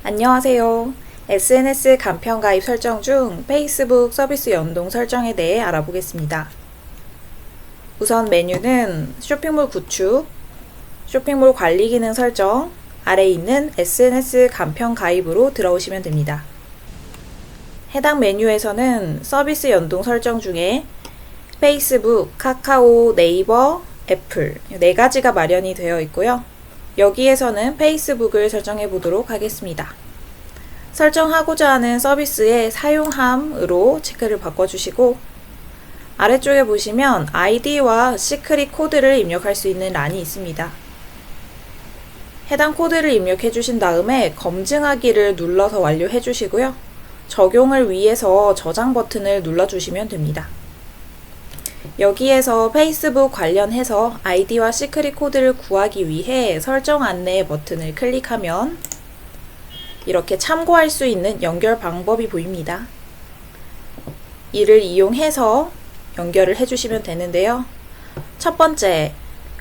안녕하세요. SNS 간편 가입 설정 중 페이스북 서비스 연동 설정에 대해 알아보겠습니다. 우선 메뉴는 쇼핑몰 구축, 쇼핑몰 관리 기능 설정, 아래에 있는 SNS 간편 가입으로 들어오시면 됩니다. 해당 메뉴에서는 서비스 연동 설정 중에 페이스북, 카카오, 네이버, 애플 4가지가 마련이 되어 있고요. 여기에서는 페이스북을 설정해 보도록 하겠습니다. 설정하고자 하는 서비스의 사용함으로 체크를 바꿔주시고 아래쪽에 보시면 아이디와 시크릿 코드를 입력할 수 있는 란이 있습니다. 해당 코드를 입력해 주신 다음에 검증하기를 눌러서 완료해 주시고요. 적용을 위해서 저장 버튼을 눌러주시면 됩니다. 여기에서 페이스북 관련해서 아이디와 시크릿 코드를 구하기 위해 설정 안내 버튼을 클릭하면 이렇게 참고할 수 있는 연결 방법이 보입니다. 이를 이용해서 연결을 해주시면 되는데요. 첫 번째,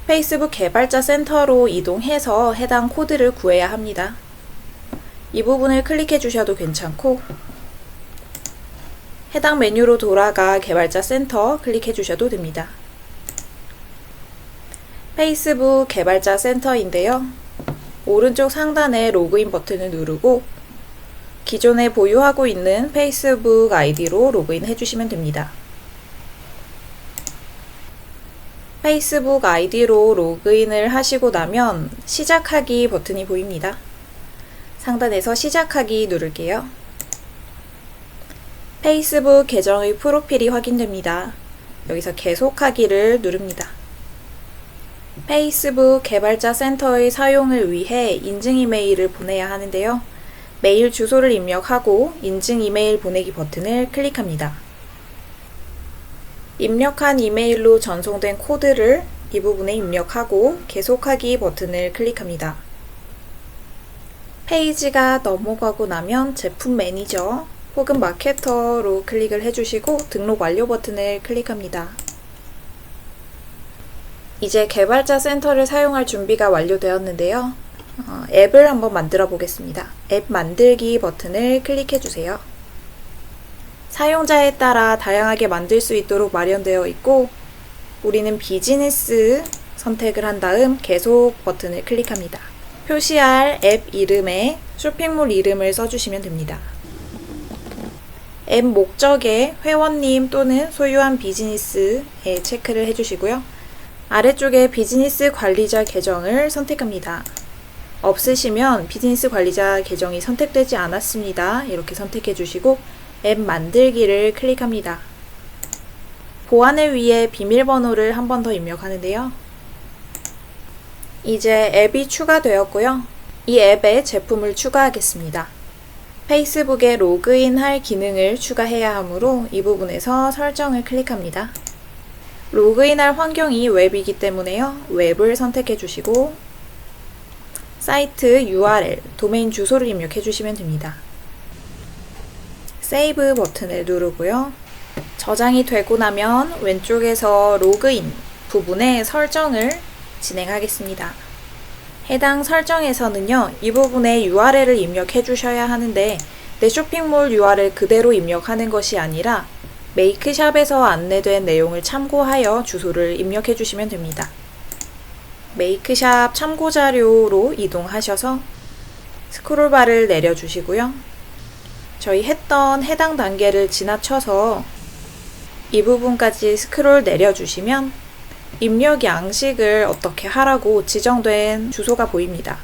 페이스북 개발자 센터로 이동해서 해당 코드를 구해야 합니다. 이 부분을 클릭해 주셔도 괜찮고 해당 메뉴로 돌아가 개발자 센터 클릭해 주셔도 됩니다. 페이스북 개발자 센터인데요. 오른쪽 상단에 로그인 버튼을 누르고 기존에 보유하고 있는 페이스북 아이디로 로그인 해주시면 됩니다. 페이스북 아이디로 로그인을 하시고 나면 시작하기 버튼이 보입니다. 상단에서 시작하기 누를게요. 페이스북 계정의 프로필이 확인됩니다. 여기서 계속하기를 누릅니다. 페이스북 개발자 센터의 사용을 위해 인증 이메일을 보내야 하는데요. 메일 주소를 입력하고 인증 이메일 보내기 버튼을 클릭합니다. 입력한 이메일로 전송된 코드를 이 부분에 입력하고 계속하기 버튼을 클릭합니다. 페이지가 넘어가고 나면 제품 매니저 혹은 마케터로 클릭을 해주시고 등록 완료 버튼을 클릭합니다. 이제 개발자 센터를 사용할 준비가 완료되었는데요. 앱을 한번 만들어 보겠습니다. 앱 만들기 버튼을 클릭해 주세요. 사용자에 따라 다양하게 만들 수 있도록 마련되어 있고 우리는 비즈니스 선택을 한 다음 계속 버튼을 클릭합니다. 표시할 앱 이름에 쇼핑몰 이름을 써주시면 됩니다. 앱 목적에 회원님 또는 소유한 비즈니스에 체크를 해주시고요. 아래쪽에 비즈니스 관리자 계정을 선택합니다. 없으시면 비즈니스 관리자 계정이 선택되지 않았습니다. 이렇게 선택해 주시고 앱 만들기를 클릭합니다. 보안을 위해 비밀번호를 한 번 더 입력하는데요. 이제 앱이 추가되었고요. 이 앱에 제품을 추가하겠습니다. 페이스북에 로그인할 기능을 추가해야 하므로 이 부분에서 설정을 클릭합니다. 로그인할 환경이 웹이기 때문에요. 웹을 선택해 주시고 사이트 URL, 도메인 주소를 입력해 주시면 됩니다. 세이브 버튼을 누르고요. 저장이 되고 나면 왼쪽에서 로그인 부분에 설정을 진행하겠습니다. 해당 설정에서는요, 이 부분에 URL을 입력해 주셔야 하는데 내 쇼핑몰 URL 그대로 입력하는 것이 아니라 메이크샵에서 안내된 내용을 참고하여 주소를 입력해 주시면 됩니다. 메이크샵 참고 자료로 이동하셔서 스크롤바를 내려주시고요. 저희 했던 해당 단계를 지나쳐서 이 부분까지 스크롤 내려주시면 입력 양식을 어떻게 하라고 지정된 주소가 보입니다.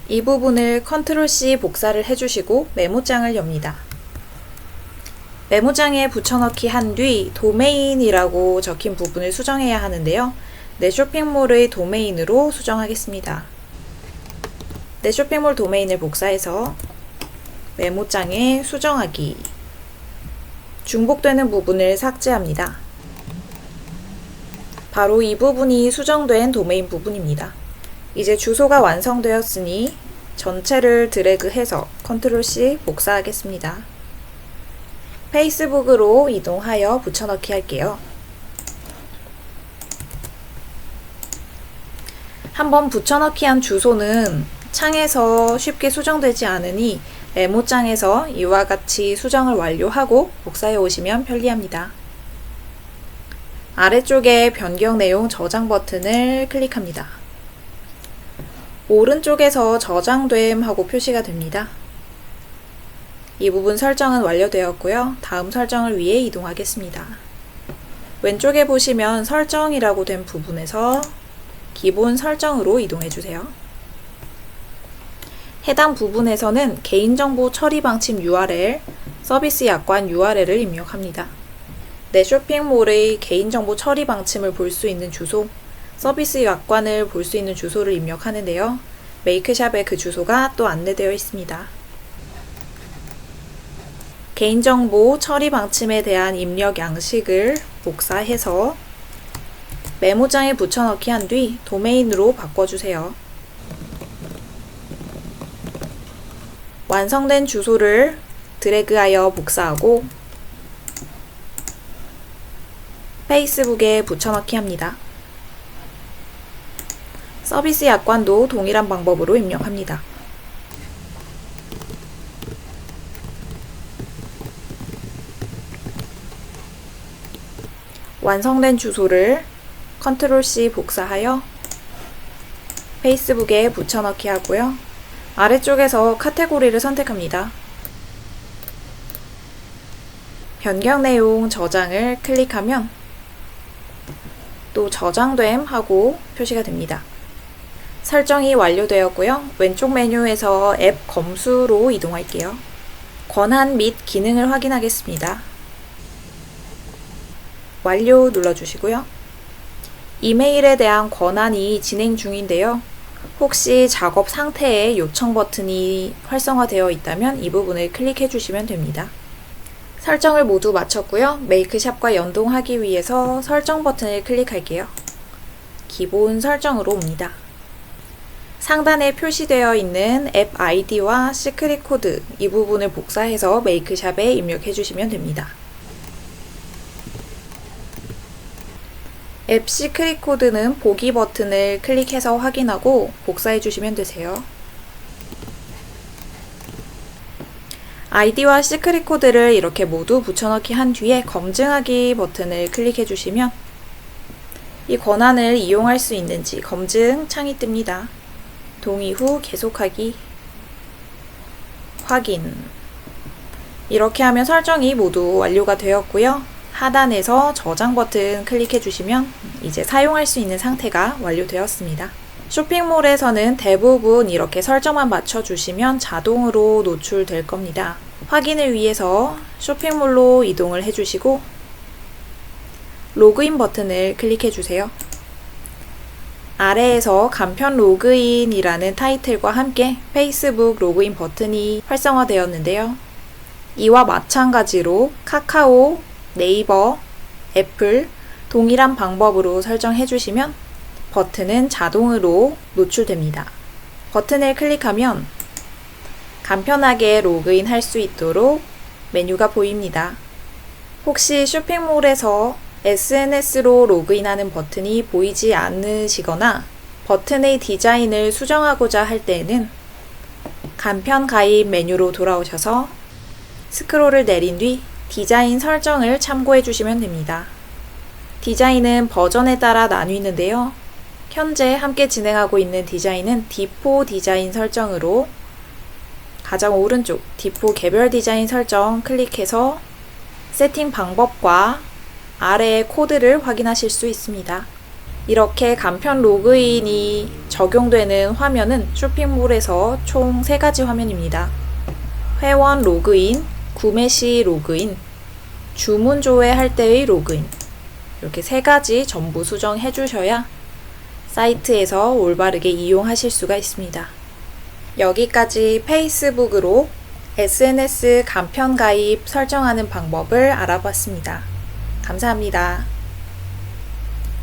이 부분을 Ctrl+C 복사를 해주시고 메모장을 엽니다. 메모장에 붙여넣기 한 뒤 도메인이라고 적힌 부분을 수정해야 하는데요. 내 쇼핑몰의 도메인으로 수정하겠습니다. 내 쇼핑몰 도메인을 복사해서 메모장에 수정하기 중복되는 부분을 삭제합니다. 바로 이 부분이 수정된 도메인 부분입니다. 이제 주소가 완성되었으니 전체를 드래그해서 Ctrl+C 복사하겠습니다. 페이스북으로 이동하여 붙여넣기 할게요. 한번 붙여넣기 한 주소는 창에서 쉽게 수정되지 않으니 메모장에서 이와 같이 수정을 완료하고 복사해 오시면 편리합니다. 아래쪽에 변경 내용 저장 버튼을 클릭합니다. 오른쪽에서 저장됨 하고 표시가 됩니다. 이 부분 설정은 완료되었고요. 다음 설정을 위해 이동하겠습니다. 왼쪽에 보시면 설정이라고 된 부분에서 기본 설정으로 이동해 주세요. 해당 부분에서는 개인정보 처리 방침 URL, 서비스 약관 URL을 입력합니다. 내 쇼핑몰의 개인정보 처리 방침을 볼 수 있는 주소, 서비스 약관을 볼 수 있는 주소를 입력하는데요. 메이크샵에 그 주소가 또 안내되어 있습니다. 개인정보 처리 방침에 대한 입력 양식을 복사해서 메모장에 붙여넣기 한 뒤 도메인으로 바꿔주세요. 완성된 주소를 드래그하여 복사하고 페이스북에 붙여넣기 합니다. 서비스 약관도 동일한 방법으로 입력합니다. 완성된 주소를 Ctrl+C 복사하여 페이스북에 붙여넣기 하고요. 아래쪽에서 카테고리를 선택합니다. 변경 내용 저장을 클릭하면 또 저장됨 하고 표시가 됩니다. 설정이 완료되었고요. 왼쪽 메뉴에서 앱 검수로 이동할게요. 권한 및 기능을 확인하겠습니다. 완료 눌러주시고요. 이메일에 대한 권한이 진행 중인데요. 혹시 작업 상태에 요청 버튼이 활성화되어 있다면 이 부분을 클릭해 주시면 됩니다. 설정을 모두 마쳤고요. 메이크샵과 연동하기 위해서 설정 버튼을 클릭할게요. 기본 설정으로 옵니다. 상단에 표시되어 있는 앱 아이디와 시크릿 코드 이 부분을 복사해서 메이크샵에 입력해 주시면 됩니다. 앱 시크릿 코드는 보기 버튼을 클릭해서 확인하고 복사해 주시면 되세요. 아이디와 시크릿 코드를 이렇게 모두 붙여넣기 한 뒤에 검증하기 버튼을 클릭해 주시면 이 권한을 이용할 수 있는지 검증 창이 뜹니다. 동의 후 계속하기, 확인. 이렇게 하면 설정이 모두 완료가 되었고요. 하단에서 저장 버튼 클릭해 주시면 이제 사용할 수 있는 상태가 완료되었습니다. 쇼핑몰에서는 대부분 이렇게 설정만 맞춰주시면 자동으로 노출될 겁니다. 확인을 위해서 쇼핑몰로 이동을 해주시고 로그인 버튼을 클릭해 주세요. 아래에서 간편 로그인이라는 타이틀과 함께 페이스북 로그인 버튼이 활성화되었는데요. 이와 마찬가지로 카카오, 네이버, 애플 동일한 방법으로 설정해 주시면 버튼은 자동으로 노출됩니다. 버튼을 클릭하면 간편하게 로그인 할 수 있도록 메뉴가 보입니다. 혹시 쇼핑몰에서 SNS로 로그인하는 버튼이 보이지 않으시거나 버튼의 디자인을 수정하고자 할 때에는 간편 가입 메뉴로 돌아오셔서 스크롤을 내린 뒤 디자인 설정을 참고해 주시면 됩니다. 디자인은 버전에 따라 나뉘는데요. 현재 함께 진행하고 있는 디자인은 디포 디자인 설정으로 가장 오른쪽 디포 개별 디자인 설정 클릭해서 세팅 방법과 아래의 코드를 확인하실 수 있습니다. 이렇게 간편 로그인이 적용되는 화면은 쇼핑몰에서 총 3가지 화면입니다. 회원 로그인, 구매 시 로그인, 주문 조회할 때의 로그인 이렇게 3가지 전부 수정해 주셔야 사이트에서 올바르게 이용하실 수가 있습니다. 여기까지 페이스북으로 SNS 간편 가입 설정하는 방법을 알아봤습니다. 감사합니다.